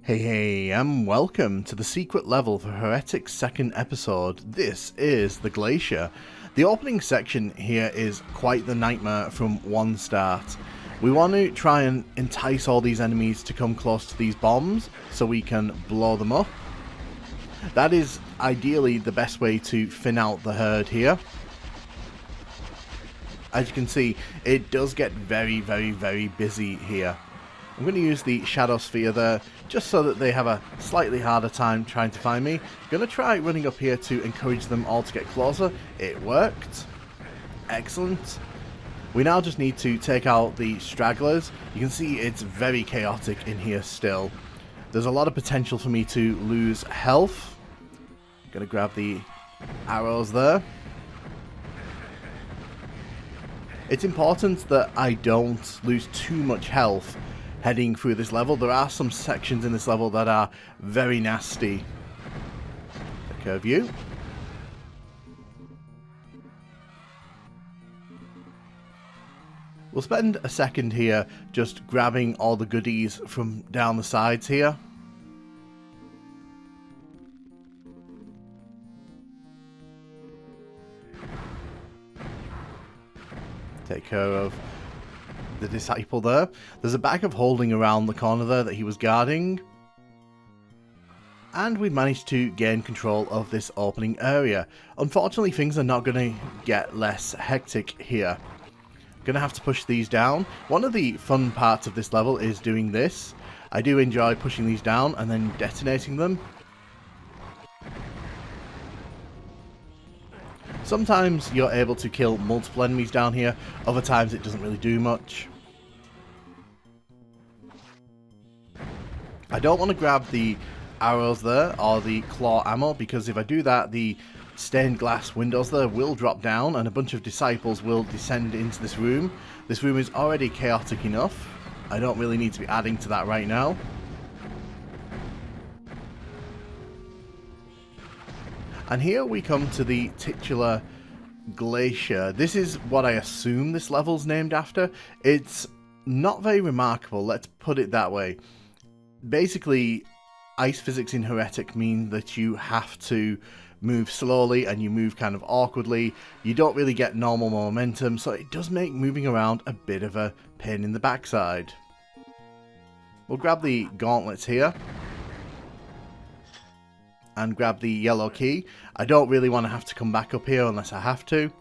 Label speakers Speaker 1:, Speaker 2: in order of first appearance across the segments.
Speaker 1: Hey, and welcome to the secret level for Heretic's second episode. This is the Glacier. The opening section here is quite the nightmare from one start. We want to try and entice all these enemies to come close to these bombs so we can blow them up. That is ideally the best way to thin out the herd here. As you can see, it does get very busy here. I'm going to use the shadow sphere there, just so that they have a slightly harder time trying to find me. I'm going to try running up here to encourage them all to get closer. It worked. Excellent. We now just need to take out the stragglers. You can see it's very chaotic in here still. There's a lot of potential for me to lose health. I'm going to grab the arrows there. It's important that I don't lose too much health heading through this level. There are some sections in this level that are very nasty. Take care of you. We'll spend a second here just grabbing all the goodies from down the sides here. Take care of the disciple there. There's a bag of holding around the corner there that he was guarding. And we managed to gain control of this opening area. Unfortunately, things are not going to get less hectic here. Going to have to push these down. One of the fun parts of this level is doing this. I do enjoy pushing these down and then detonating them. Sometimes you're able to kill multiple enemies down here, other times it doesn't really do much. I don't want to grab the arrows there, or the claw ammo, because if I do that, the stained glass windows there will drop down and a bunch of disciples will descend into this room. This room is already chaotic enough. I don't really need to be adding to that right now. And here we come to the titular Glacier. This is what I assume this level's named after. It's not very remarkable, let's put it that way. Basically, ice physics in Heretic mean that you have to move slowly and you move kind of awkwardly. You don't really get normal momentum, so it does make moving around a bit of a pain in the backside. We'll grab the gauntlets here. And grab the yellow key. I don't really want to have to come back up here unless I have to.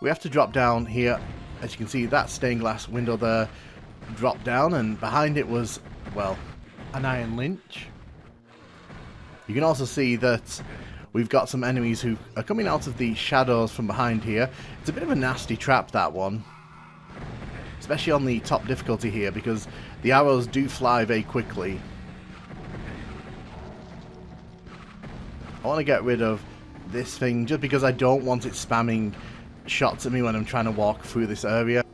Speaker 1: We have to drop down here. As you can see, that stained glass window there dropped down, and behind it was, well, an iron lynch. You can also see that we've got some enemies who are coming out of the shadows from behind here. It's a bit of a nasty trap, that one. Especially on the top difficulty here, because the arrows do fly very quickly. I want to get rid of this thing just because I don't want it spamming shots at me when I'm trying to walk through this area.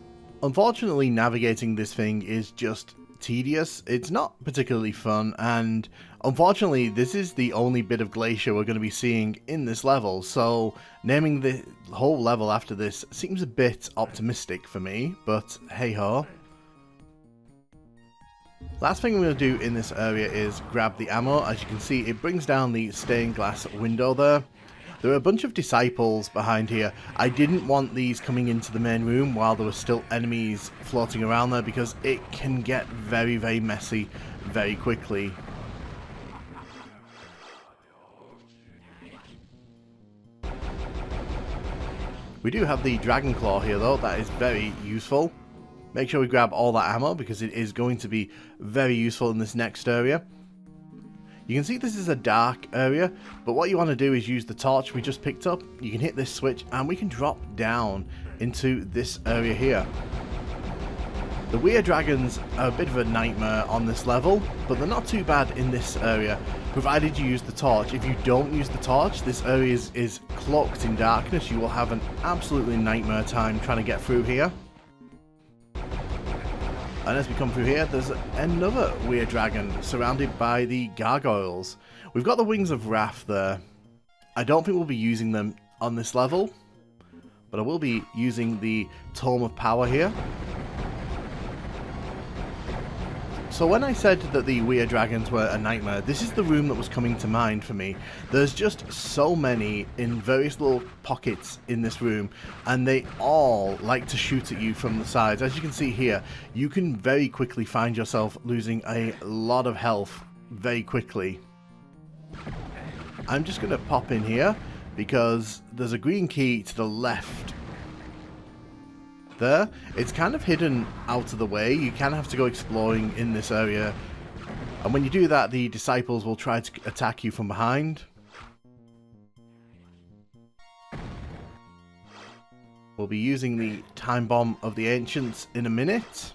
Speaker 1: Unfortunately, navigating this thing is just tedious. It's not particularly fun, and unfortunately this is the only bit of Glacier we're going to be seeing in this level, so naming the whole level after this seems a bit optimistic for me, but hey ho. Last thing I'm going to do in this area is grab the ammo. As you can see, it brings down the stained glass window there. There are a bunch of disciples behind here. I didn't want these coming into the main room while there were still enemies floating around there, because it can get very messy very quickly. We do have the dragon claw here though, that is very useful. Make sure we grab all that ammo because it is going to be very useful in this next area. You can see this is a dark area, but what you want to do is use the torch we just picked up. You can hit this switch and we can drop down into this area here. The weird dragons are a bit of a nightmare on this level, but they're not too bad in this area, provided you use the torch. If you don't use the torch, this area is cloaked in darkness. You will have an absolutely nightmare time trying to get through here. And as we come through here, there's another weird dragon surrounded by the gargoyles. We've got the Wings of Wrath there. I don't think we'll be using them on this level, but I will be using the Tome of Power here. So when I said that the weird dragons were a nightmare, this is the room that was coming to mind for me. There's just so many in various little pockets in this room, and they all like to shoot at you from the sides. As you can see here, you can very quickly find yourself losing a lot of health very quickly. I'm just going to pop in here because there's a green key to the left. There, it's kind of hidden out of the way. You can have to go exploring in this area, and when you do that, the disciples will try to attack you from behind. We'll be using the time bomb of the ancients in a minute.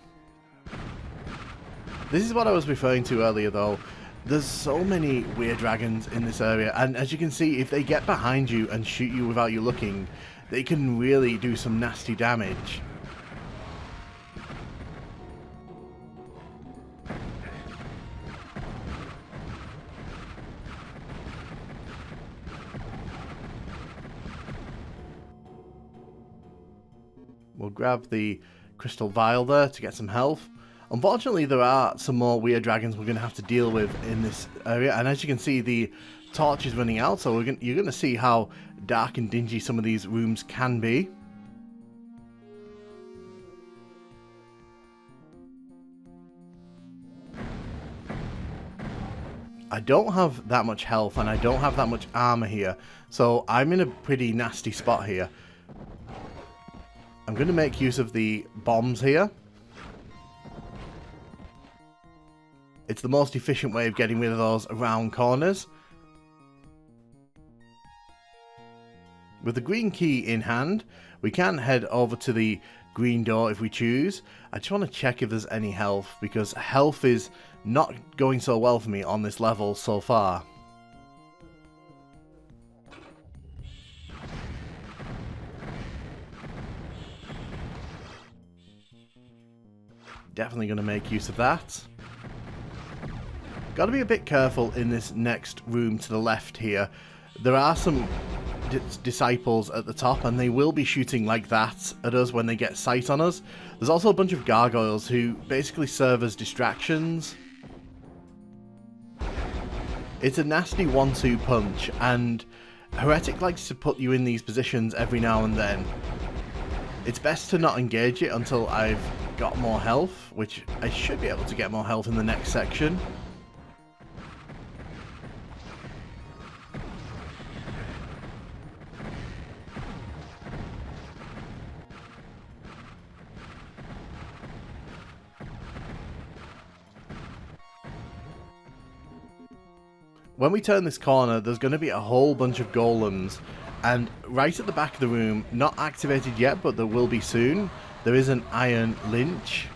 Speaker 1: This is what I was referring to earlier though. There's so many weird dragons in this area, and as you can see, if they get behind you and shoot you without you looking, they can really do some nasty damage. We'll grab the crystal vial there to get some health. Unfortunately, there are some more weird dragons we're going to have to deal with in this area, and as you can see, the torch is running out, so you're going to see how dark and dingy some of these rooms can be. I don't have that much health, and I don't have that much armor here, so I'm in a pretty nasty spot here. I'm going to make use of the bombs here. It's the most efficient way of getting rid of those around corners. With the green key in hand, we can head over to the green door if we choose. I just want to check if there's any health, because health is not going so well for me on this level so far. Definitely going to make use of that. Got to be a bit careful in this next room to the left here. There are some disciples at the top, and they will be shooting like that at us when they get sight on us. There's also a bunch of gargoyles who basically serve as distractions. It's a nasty 1-2 punch, and Heretic likes to put you in these positions every now and then. It's best to not engage it until I've got more health, which I should be able to get more health in the next section. When we turn this corner, there's going to be a whole bunch of golems, and right at the back of the room, not activated yet, but there will be soon, there is an iron lynch.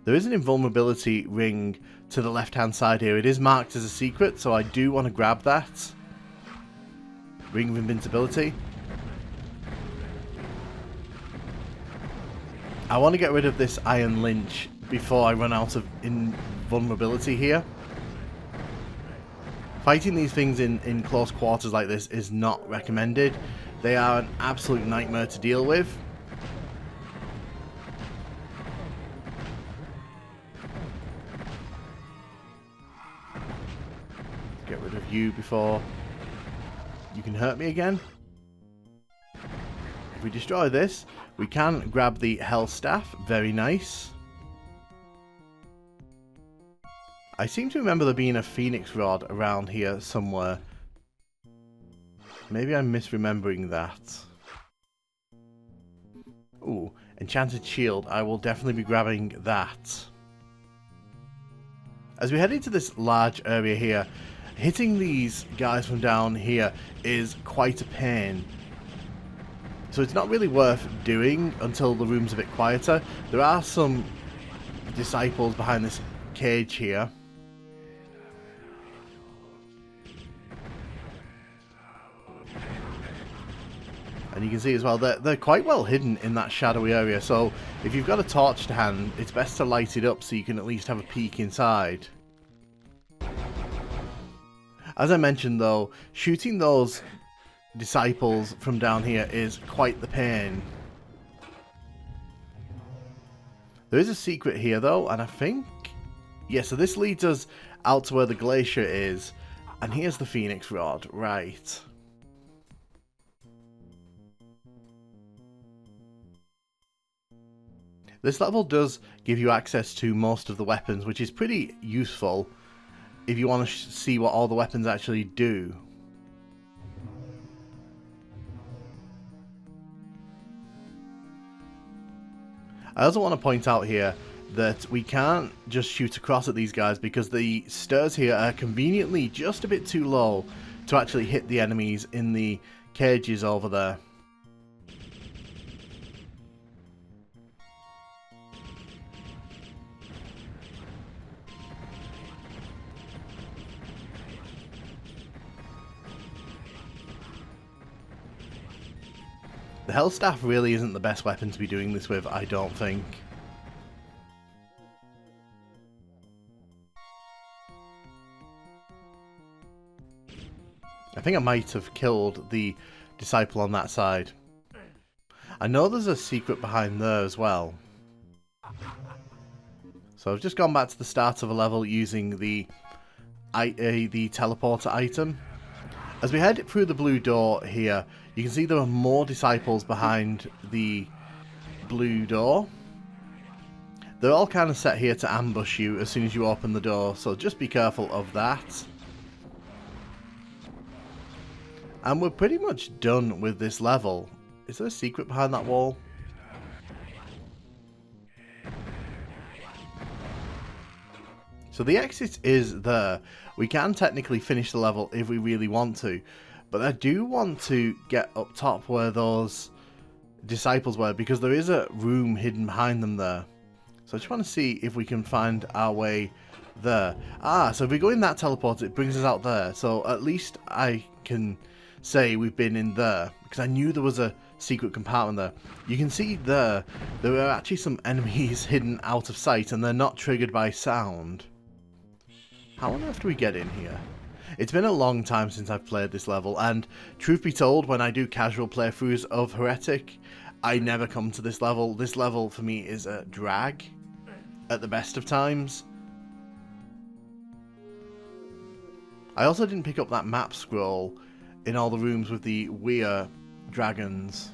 Speaker 1: There is an invulnerability ring to the left-hand side here. It is marked as a secret, so I do want to grab that. Ring of invincibility. I want to get rid of this iron lynch before I run out of invulnerability here. Fighting these things in close quarters like this is not recommended. They are an absolute nightmare to deal with. Get rid of you before you can hurt me again. If we destroy this, we can grab the Hell Staff. Very nice. I seem to remember there being a Phoenix Rod around here somewhere. Maybe I'm misremembering that. Ooh, Enchanted Shield. I will definitely be grabbing that. As we head into this large area here, hitting these guys from down here is quite a pain. So it's not really worth doing until the room's a bit quieter. There are some disciples behind this cage here. And you can see as well, they're quite well hidden in that shadowy area. So if you've got a torch to hand, it's best to light it up so you can at least have a peek inside. As I mentioned though, shooting those disciples from down here is quite the pain. There is a secret here though, and I think... yeah, so this leads us out to where the Glacier is, and here's the Phoenix Rod, right. This level does give you access to most of the weapons, which is pretty useful if you want to see what all the weapons actually do. I also want to point out here that we can't just shoot across at these guys because the stairs here are conveniently just a bit too low to actually hit the enemies in the cages over there. The Hell Staff really isn't the best weapon to be doing this with, I don't think. I think I might have killed the disciple on that side. I know there's a secret behind there as well. So I've just gone back to the start of a level using the teleporter item. As we head through the blue door here, you can see there are more disciples behind the blue door. They're all kind of set here to ambush you as soon as you open the door, so just be careful of that. And we're pretty much done with this level. Is there a secret behind that wall? So the exit is there. We can technically finish the level if we really want to, but I do want to get up top where those disciples were, because there is a room hidden behind them there. So I just want to see if we can find our way there. Ah, so if we go in that teleporter, it brings us out there. So at least I can say we've been in there, because I knew there was a secret compartment there. You can see there are actually some enemies hidden out of sight, and they're not triggered by sound. How on earth do we get in here? It's been a long time since I've played this level, and truth be told, when I do casual playthroughs of Heretic, I never come to this level. This level for me is a drag at the best of times. I also didn't pick up that map scroll in all the rooms with the weird dragons.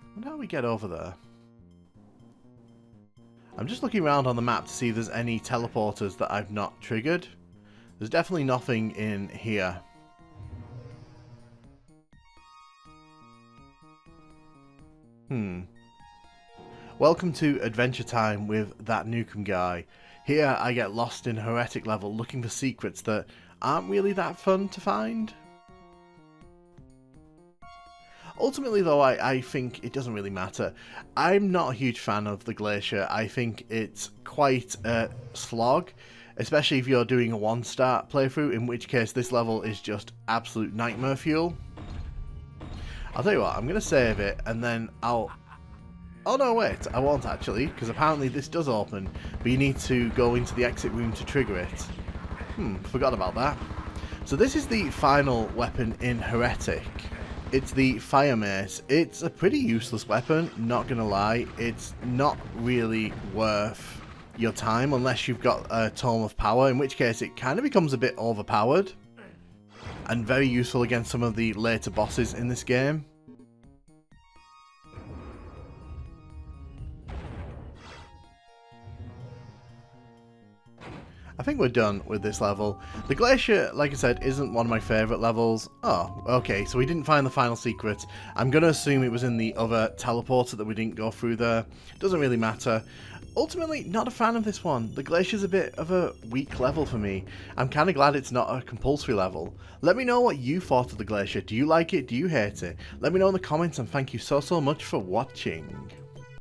Speaker 1: I wonder how we get over there. I'm just looking around on the map to see if there's any teleporters that I've not triggered. There's definitely nothing in here. Welcome to Adventure Time with ThatNukemGuy. Here I get lost in Heretic level looking for secrets that aren't really that fun to find. Ultimately though, I think it doesn't really matter. I'm not a huge fan of the Glacier. I think it's quite a slog, especially if you're doing a one-star playthrough, in which case this level is just absolute nightmare fuel. I'll tell you what, I'm going to save it and then I'll... Oh no, wait, I won't actually, because apparently this does open, but you need to go into the exit room to trigger it. Forgot about that. So this is the final weapon in Heretic. It's the Fire Mace. It's a pretty useless weapon, not gonna lie. It's not really worth your time unless you've got a Tome of Power, in which case it kind of becomes a bit overpowered and very useful against some of the later bosses in this game. I think we're done with this level. The Glacier, like I said, isn't one of my favourite levels. Oh, okay, so we didn't find the final secret. I'm going to assume it was in the other teleporter that we didn't go through there. Doesn't really matter. Ultimately, not a fan of this one. The Glacier's a bit of a weak level for me. I'm kind of glad it's not a compulsory level. Let me know what you thought of the Glacier. Do you like it? Do you hate it? Let me know in the comments, and thank you so much for watching.